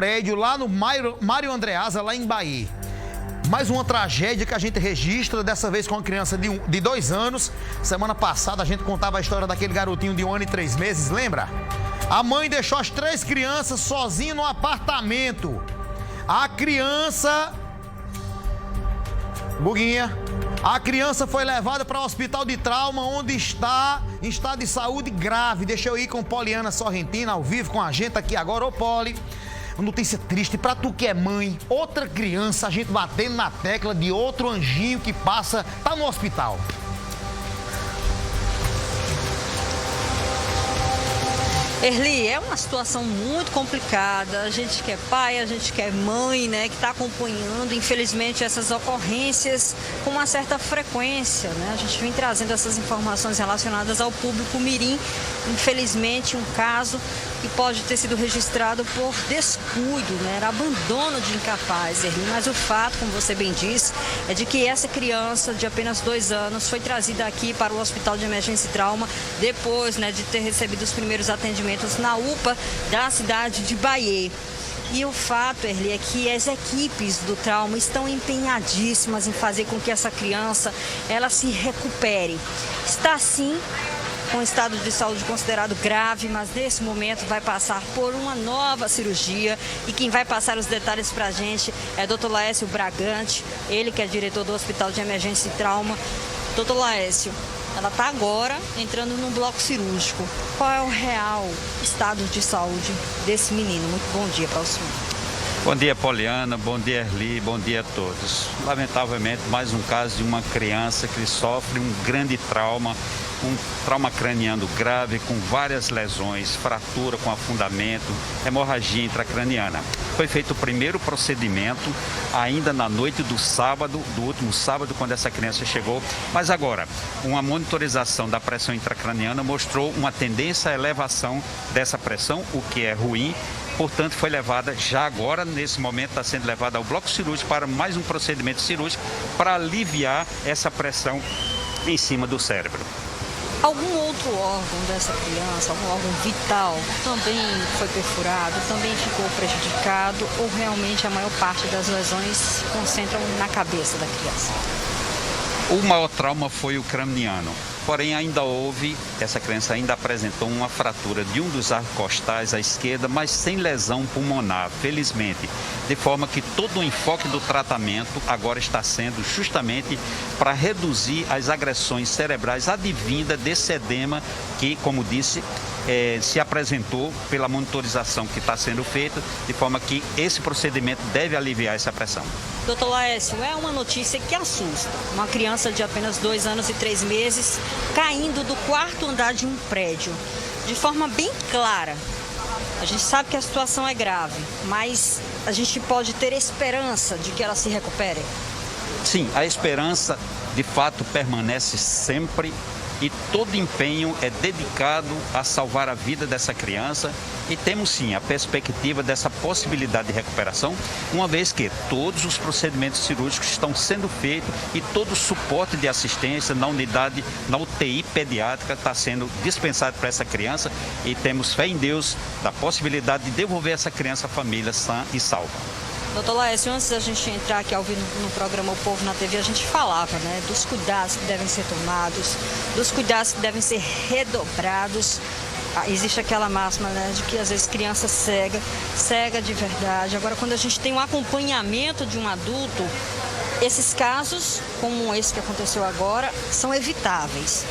prédio lá no Mário Andreasa, lá em Bahia. Mais uma tragédia que a gente registra, dessa vez com uma criança de 2 anos. Semana passada a gente contava a história daquele garotinho de 1 ano e 3 meses, lembra? A mãe deixou as 3 crianças sozinhas no apartamento. A criança... Buguinha. A criança foi levada para o hospital de trauma, onde está em estado de saúde grave. Deixa eu ir com Poliana Sorrentina, ao vivo com a gente aqui agora. Ô, Poli, uma notícia triste para tu que é mãe. Outra criança, a gente batendo na tecla de outro anjinho que passa, tá no hospital. Erli, é uma situação muito complicada. A gente que é pai, a gente que é mãe, né, que está acompanhando, infelizmente, essas ocorrências com uma certa frequência, né? A gente vem trazendo essas informações relacionadas ao público mirim. Infelizmente, um caso que pode ter sido registrado por descuido, né? Era abandono de incapaz, Erli. Mas o fato, como você bem disse, é de que essa criança de apenas 2 anos foi trazida aqui para o Hospital de Emergência e Trauma depois, né, de ter recebido os primeiros atendimentos na UPA da cidade de Bahia. E o fato, Erli, é que as equipes do trauma estão empenhadíssimas em fazer com que essa criança ela se recupere. Está sim com estado de saúde considerado grave, mas nesse momento vai passar por uma nova cirurgia. E quem vai passar os detalhes para a gente é Dr. Laércio Bragante, ele que é diretor do Hospital de Emergência e Trauma. Dr. Laércio, ela está agora entrando num bloco cirúrgico. Qual é o real estado de saúde desse menino? Muito bom dia para o senhor. Bom dia, Poliana. Bom dia, Erli. Bom dia a todos. Lamentavelmente, mais um caso de uma criança que sofre um grande trauma, um trauma craniano grave, com várias lesões, fratura com afundamento, hemorragia intracraniana. Foi feito o primeiro procedimento ainda na noite do sábado, do último sábado, quando essa criança chegou. Mas agora, uma monitorização da pressão intracraniana mostrou uma tendência à elevação dessa pressão, o que é ruim. Portanto, foi levada, já agora, nesse momento, está sendo levada ao bloco cirúrgico para mais um procedimento cirúrgico para aliviar essa pressão em cima do cérebro. Algum outro órgão dessa criança, algum órgão vital, também foi perfurado, também ficou prejudicado, ou realmente a maior parte das lesões se concentram na cabeça da criança? O maior trauma foi o craniano. Porém, essa criança ainda apresentou uma fratura de um dos arcos costais à esquerda, mas sem lesão pulmonar, felizmente. De forma que todo o enfoque do tratamento agora está sendo justamente para reduzir as agressões cerebrais advindas desse edema que, como disse, se apresentou pela monitorização que está sendo feita, de forma que esse procedimento deve aliviar essa pressão. Doutor Laércio, é uma notícia que assusta. Uma criança de apenas 2 anos e 3 meses caindo do 4º andar de um prédio. De forma bem clara, a gente sabe que a situação é grave, mas a gente pode ter esperança de que ela se recupere? Sim, a esperança de fato permanece sempre. E todo empenho é dedicado a salvar a vida dessa criança e temos sim a perspectiva dessa possibilidade de recuperação, uma vez que todos os procedimentos cirúrgicos estão sendo feitos e todo o suporte de assistência na unidade, na UTI pediátrica está sendo dispensado para essa criança e temos fé em Deus da possibilidade de devolver essa criança à família sã e salva. Doutor Laércio, antes da gente entrar aqui ao vivo no programa O Povo na TV, a gente falava, né, dos cuidados que devem ser tomados, dos cuidados que devem ser redobrados. Existe aquela máxima, né, de que às vezes criança cega de verdade. Agora, quando a gente tem um acompanhamento de um adulto, esses casos, como esse que aconteceu agora, são evitáveis.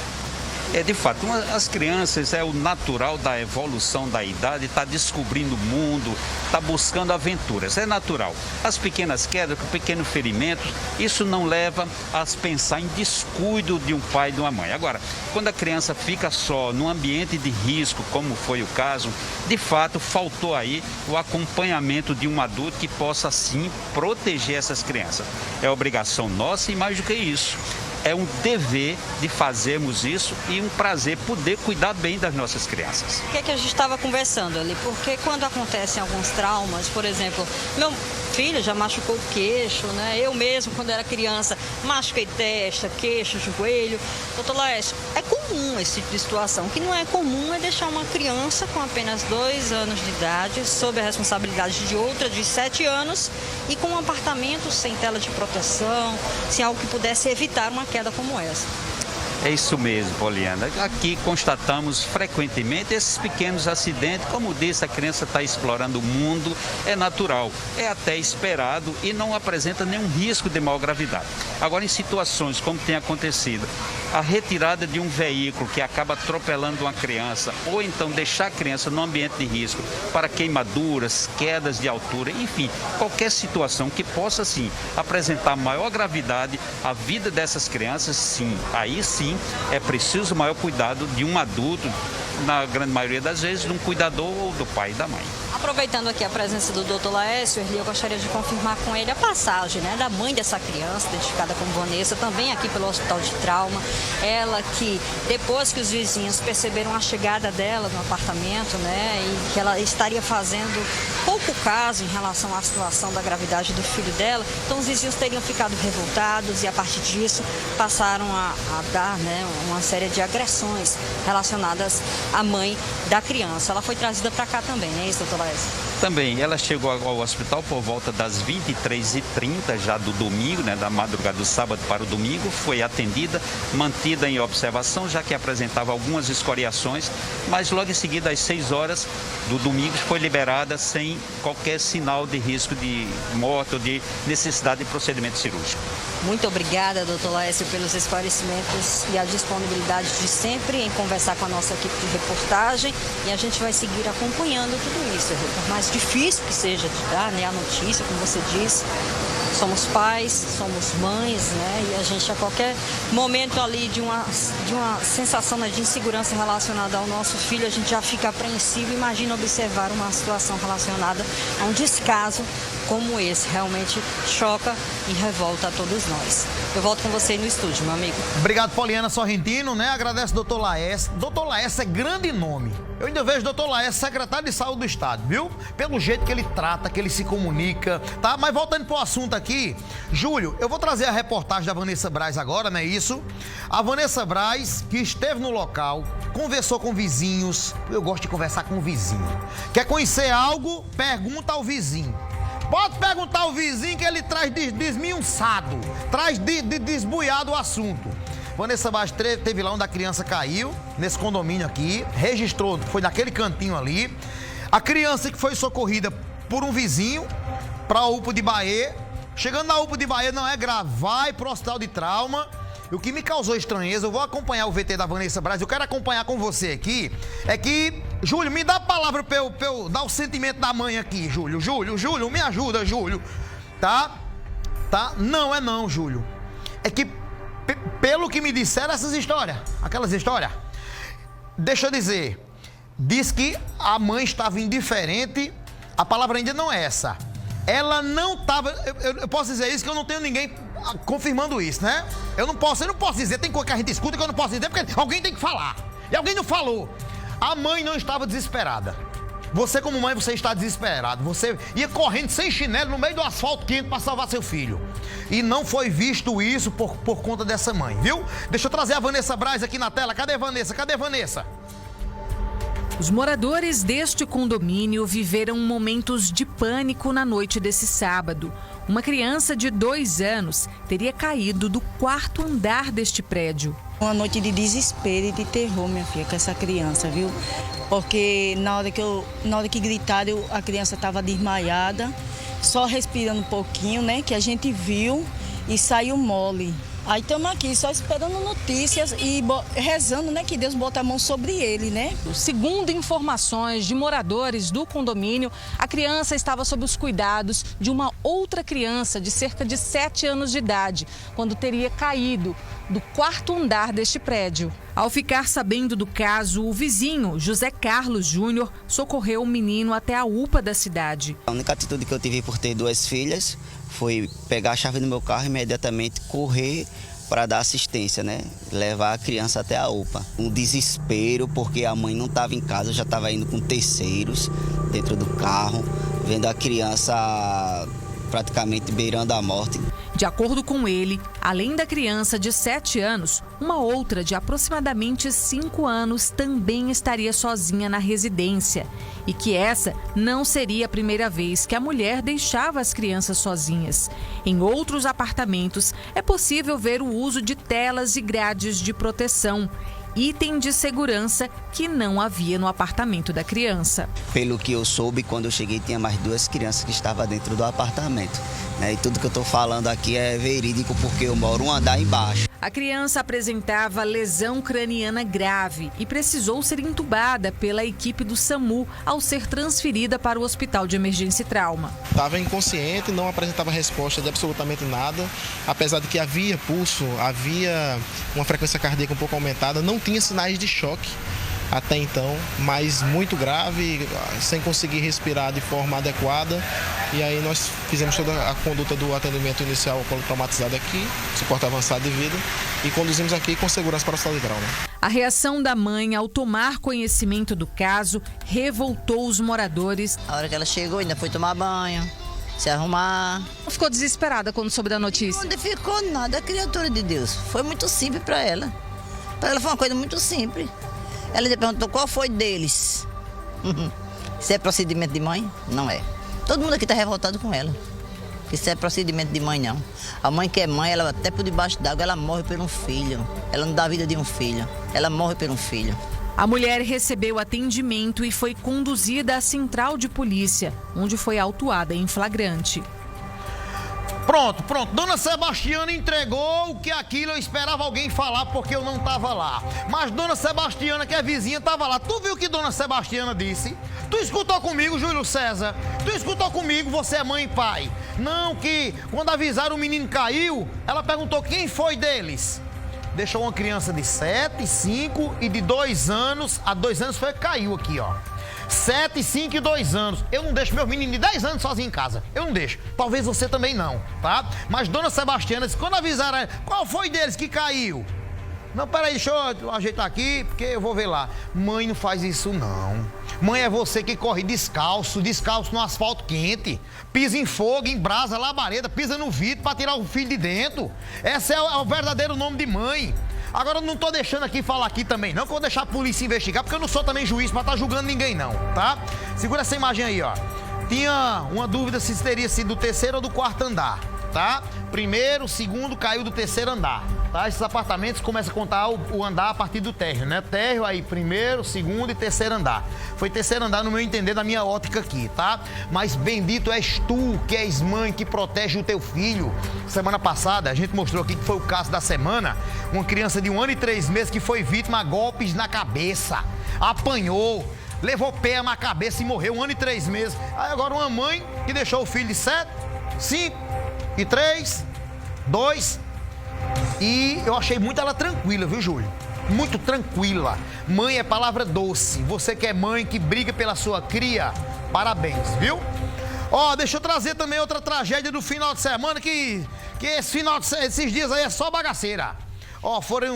De fato, as crianças é o natural da evolução da idade, está descobrindo o mundo, está buscando aventuras, é natural. As pequenas quedas, o pequeno ferimento, isso não leva a pensar em descuido de um pai e de uma mãe. Agora, quando a criança fica só num ambiente de risco, como foi o caso, de fato faltou aí o acompanhamento de um adulto que possa sim proteger essas crianças. É obrigação nossa e mais do que isso. é um dever de fazermos isso e um prazer poder cuidar bem das nossas crianças. O que é que a gente estava conversando ali? Porque quando acontecem alguns traumas, por exemplo, meu filho já machucou o queixo, né? Eu mesmo, quando era criança, machuquei testa, queixo, joelho. Doutor Laércio, é comum esse tipo de situação. O que não é comum é deixar uma criança com apenas 2 anos de idade, sob a responsabilidade de outra de 7 anos e com um apartamento sem tela de proteção, sem algo que pudesse evitar uma queda como essa. É isso mesmo, Poliana. Aqui constatamos frequentemente esses pequenos acidentes. Como disse, a criança está explorando o mundo, é natural, é até esperado e não apresenta nenhum risco de maior gravidade. Agora, em situações como tem acontecido, a retirada de um veículo que acaba atropelando uma criança ou então deixar a criança num ambiente de risco para queimaduras, quedas de altura, enfim, qualquer situação que possa, sim, apresentar maior gravidade à vida dessas crianças, sim, aí sim é preciso maior cuidado de um adulto, na grande maioria das vezes, de um cuidador ou do pai e da mãe. Aproveitando aqui a presença do Dr. Laércio, eu gostaria de confirmar com ele a passagem, né, da mãe dessa criança, identificada como Vanessa, também aqui pelo Hospital de Trauma. Ela que, depois que os vizinhos perceberam a chegada dela no apartamento, né, e que ela estaria fazendo pouco caso em relação à situação da gravidade do filho dela, então os vizinhos teriam ficado revoltados e, a partir disso, passaram a dar, né, uma série de agressões relacionadas à mãe da criança. Ela foi trazida para cá também, né, isso, doutor Laércio? Também, ela chegou ao hospital por volta das 23h30 já do domingo, né, da madrugada do sábado para o domingo, foi atendida, mantida em observação, já que apresentava algumas escoriações, mas logo em seguida, às 6 horas do domingo, foi liberada sem qualquer sinal de risco de morte ou de necessidade de procedimento cirúrgico. Muito obrigada, doutor Laércio, pelos esclarecimentos e a disponibilidade de sempre em conversar com a nossa equipe de reportagem, e a gente vai seguir acompanhando tudo isso, por mais difícil que seja de dar, né, a notícia, como você disse. Somos pais, somos mães, né? E a gente, a qualquer momento ali de uma sensação, né, de insegurança relacionada ao nosso filho, a gente já fica apreensivo. Imagina observar uma situação relacionada a um descaso como esse. Realmente choca e revolta a todos nós. Eu volto com você no estúdio, meu amigo. Obrigado, Poliana Sorrentino, né? Agradece o Dr. Laércio. Dr. Laércio é grande nome. Eu ainda vejo o Dr. Laércio secretário de saúde do estado, viu? Pelo jeito que ele trata, que ele se comunica, tá? Mas voltando pro assunto aqui, Júlio, eu vou trazer a reportagem da Vanessa Braz agora, não é isso? A Vanessa Braz, que esteve no local, conversou com vizinhos. Eu gosto de conversar com o vizinho. Quer conhecer algo? Pergunta ao vizinho. Pode perguntar ao vizinho que ele traz desmiunçado, traz desbuiado o assunto. Vanessa Braz teve lá onde a criança caiu, nesse condomínio aqui, registrou, foi naquele cantinho ali. A criança que foi socorrida por um vizinho para a UPA de Bahia. Chegando na UPA de Bahia não é grave, vai para o Hospital de Trauma. E o que me causou estranheza, eu vou acompanhar o VT da Vanessa Braz, eu quero acompanhar com você aqui, é que, Júlio, me dá a palavra para eu dar o sentimento da mãe aqui, Júlio, me ajuda, Júlio, tá? Não é não, Júlio, é que, pelo que me disseram essas histórias, aquelas histórias, deixa eu dizer, diz que a mãe estava indiferente, a palavra ainda não é essa, ela não estava, eu posso dizer isso que eu não tenho ninguém confirmando isso, né? Eu não posso dizer, tem coisa que a gente escuta que eu não posso dizer, porque alguém tem que falar. E alguém não falou. A mãe não estava desesperada. Você, como mãe, você está desesperado. Você ia correndo sem chinelo no meio do asfalto quente para salvar seu filho. E não foi visto isso por conta dessa mãe, viu? Deixa eu trazer a Vanessa Braz aqui na tela. Cadê Vanessa? Os moradores deste condomínio viveram momentos de pânico na noite desse sábado. Uma criança de 2 anos teria caído do 4º andar deste prédio. Uma noite de desespero e de terror, minha filha, com essa criança, viu? Porque na hora que gritaram, a criança estava desmaiada, só respirando um pouquinho, né? Que a gente viu e saiu mole. Aí estamos aqui só esperando notícias e rezando, né, que Deus bota a mão sobre ele, né? Segundo informações de moradores do condomínio, a criança estava sob os cuidados de uma outra criança de cerca de 7 anos de idade, quando teria caído do 4º andar deste prédio. Ao ficar sabendo do caso, o vizinho, José Carlos Júnior, socorreu o menino até a UPA da cidade. A única atitude que eu tive por ter 2 filhas foi pegar a chave do meu carro e imediatamente correr para dar assistência, né? Levar a criança até a UPA. Um desespero, porque a mãe não estava em casa, já estava indo com terceiros dentro do carro, vendo a criança praticamente beirando a morte. De acordo com ele, além da criança de 7 anos, uma outra de aproximadamente 5 anos também estaria sozinha na residência. E que essa não seria a primeira vez que a mulher deixava as crianças sozinhas. Em outros apartamentos, é possível ver o uso de telas e grades de proteção, item de segurança que não havia no apartamento da criança. Pelo que eu soube, quando eu cheguei, tinha mais 2 crianças que estavam dentro do apartamento. E tudo que eu estou falando aqui é verídico, porque eu moro um andar embaixo. A criança apresentava lesão craniana grave e precisou ser entubada pela equipe do SAMU ao ser transferida para o Hospital de Emergência e Trauma. Estava inconsciente, não apresentava resposta de absolutamente nada, apesar de que havia pulso, havia uma frequência cardíaca um pouco aumentada, não tinha sinais de choque até então, mas muito grave, sem conseguir respirar de forma adequada. E aí nós fizemos toda a conduta do atendimento inicial ao traumatizado aqui, suporte avançado de vida, e conduzimos aqui com segurança para o hospital de trauma. A reação da mãe ao tomar conhecimento do caso revoltou os moradores. A hora que ela chegou, ainda foi tomar banho, se arrumar. Ficou desesperada quando soube da notícia? Não ficou nada, a criatura de Deus. Foi muito simples para ela. Para ela foi uma coisa muito simples. Ela ainda perguntou qual foi deles. Isso é procedimento de mãe? Não é. Todo mundo aqui está revoltado com ela. Isso é procedimento de mãe, não. A mãe que é mãe, ela até por debaixo d'água, ela morre por um filho. Ela não dá a vida de um filho. Ela morre por um filho. A mulher recebeu atendimento e foi conduzida à central de polícia, onde foi autuada em flagrante. Pronto. Dona Sebastiana entregou o que aquilo eu esperava alguém falar porque eu não estava lá. Mas Dona Sebastiana, que é vizinha, estava lá. Tu viu o que Dona Sebastiana disse? Tu escutou comigo, Júlio César? Tu escutou comigo, você é mãe e pai? Não, que quando avisaram o menino caiu, ela perguntou quem foi deles. Deixou uma criança de 7, 5 e de 2 anos. Há 2 anos foi que caiu aqui, ó. 7, 5 e 2 anos. Eu não deixo meus meninos de 10 anos sozinhos em casa. Eu não deixo. Talvez você também não, tá? Mas Dona Sebastiana disse, quando avisaram ela, qual foi deles que caiu? Não, peraí, deixa eu ajeitar aqui, porque eu vou ver lá. Mãe não faz isso, não. Mãe é você que corre descalço no asfalto quente, pisa em fogo, em brasa, labareda, pisa no vidro para tirar o filho de dentro. Esse é o verdadeiro nome de mãe. Agora eu não tô deixando aqui falar aqui também não, que eu vou deixar a polícia investigar, porque eu não sou também juiz para estar julgando ninguém não, tá? Segura essa imagem aí, ó. Tinha uma dúvida se teria sido do 3º ou do 4º andar, tá? 1º, 2º, caiu do 3º andar, tá? Esses apartamentos começam a contar o andar a partir do térreo, né? Térreo aí, 1º, 2º e 3º andar. Foi 3º andar no meu entender, da minha ótica aqui, tá? Mas bendito és tu, que és mãe, que protege o teu filho. Semana passada, a gente mostrou aqui que foi o caso da semana, uma criança de 1 ano e 3 meses que foi vítima de golpes na cabeça, apanhou, levou pé na cabeça e morreu 1 ano e 3 meses. Aí agora uma mãe que deixou o filho de 7, 5 e 3, 2. E eu achei muito ela tranquila, viu, Júlio? Muito tranquila. Mãe é palavra doce. Você que é mãe, que briga pela sua cria, parabéns, viu? Ó, deixa eu trazer também outra tragédia do final de semana, que esses dias aí é só bagaceira. Ó, foram